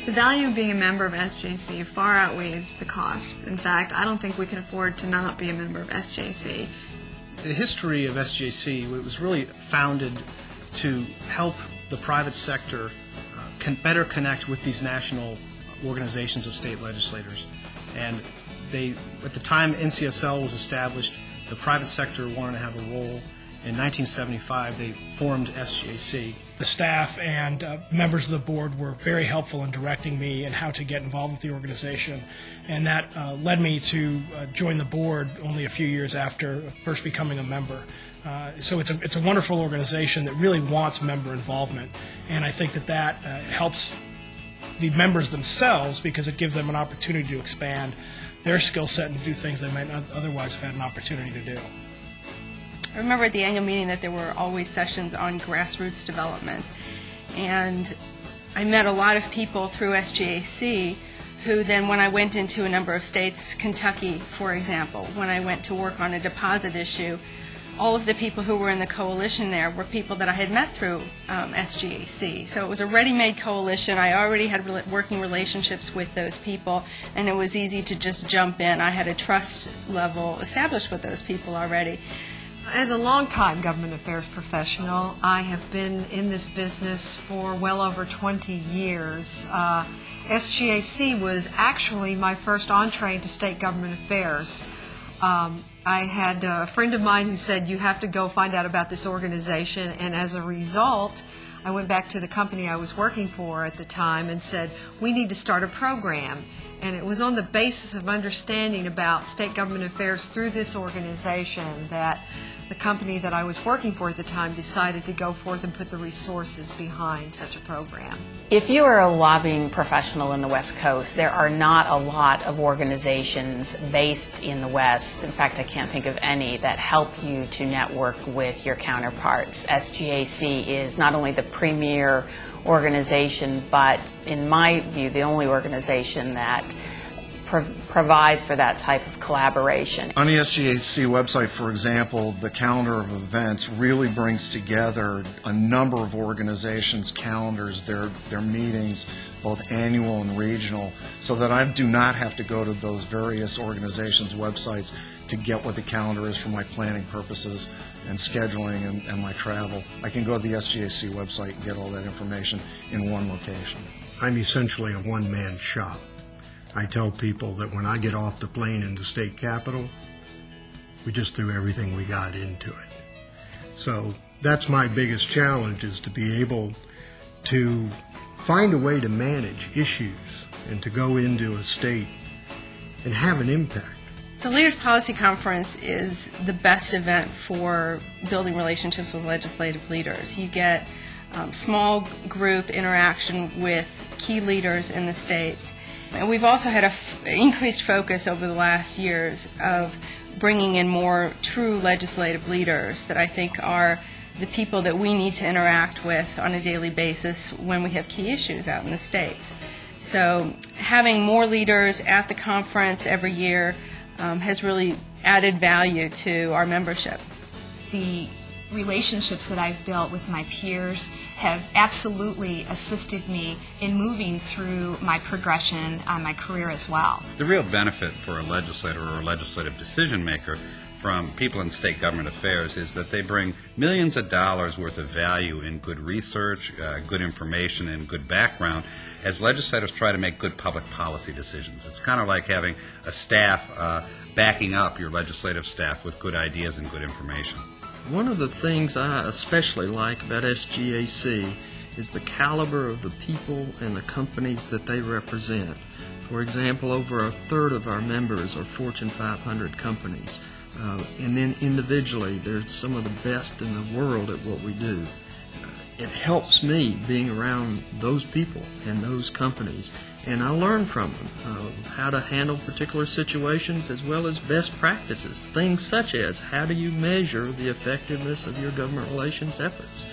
The value of being a member of SJC far outweighs the costs. In fact, I don't think we can afford to not be a member of SJC. The history of SJC was really founded to help the private sector better connect with these national organizations of state legislators. And at the time NCSL was established, the private sector wanted to have a role. In 1975, they formed SGAC. The staff and members of the board were very helpful in directing me in how to get involved with the organization, and that led me to join the board only a few years after first becoming a member. So it's a wonderful organization that really wants member involvement, and I think that helps the members themselves because it gives them an opportunity to expand their skill set and do things they might not otherwise have had an opportunity to do. I remember at the annual meeting that there were always sessions on grassroots development, and I met a lot of people through SGAC who then, when I went into a number of states, Kentucky for example, when I went to work on a deposit issue, all of the people who were in the coalition there were people that I had met through SGAC. So it was a ready-made coalition. I already had working relationships with those people, and it was easy to just jump in. I had a trust level established with those people already. As a longtime government affairs professional, I have been in this business for well over 20 years. SGAC was actually my first entree into state government affairs. I had a friend of mine who said, you have to go find out about this organization, and as a result, I went back to the company I was working for at the time and said, we need to start a program. And it was on the basis of understanding about state government affairs through this organization that the company that I was working for at the time decided to go forth and put the resources behind such a program. If you are a lobbying professional in the West Coast, there are not a lot of organizations based in the West. In fact, I can't think of any that help you to network with your counterparts. SGAC is not only the premier organization, but in my view, the only organization that provides for that type of collaboration. On the SGAC website, for example, the calendar of events really brings together a number of organizations' calendars, their meetings, both annual and regional, so that I do not have to go to those various organizations' websites to get what the calendar is for my planning purposes and scheduling and my travel. I can go to the SGAC website and get all that information in one location. I'm essentially a one-man shop. I tell people that when I get off the plane in the state capitol, we just threw everything we got into it. So that's my biggest challenge, is to be able to find a way to manage issues and to go into a state and have an impact. The Leaders Policy Conference is the best event for building relationships with legislative leaders. You get small group interaction with key leaders in the states. And we've also had an increased focus over the last years of bringing in more true legislative leaders that I think are the people that we need to interact with on a daily basis when we have key issues out in the states. So having more leaders at the conference every year has really added value to our membership. The relationships that I've built with my peers have absolutely assisted me in moving through my progression on my career as well. The real benefit for a legislator or a legislative decision maker from people in state government affairs is that they bring millions of dollars worth of value in good research, good information, and good background as legislators try to make good public policy decisions. It's kind of like having a staff backing up your legislative staff with good ideas and good information. One of the things I especially like about SGAC is the caliber of the people and the companies that they represent. For example, over a third of our members are Fortune 500 companies. And then individually, they're some of the best in the world at what we do. It helps me being around those people and those companies, and I learn from them how to handle particular situations as well as best practices, things such as how do you measure the effectiveness of your government relations efforts.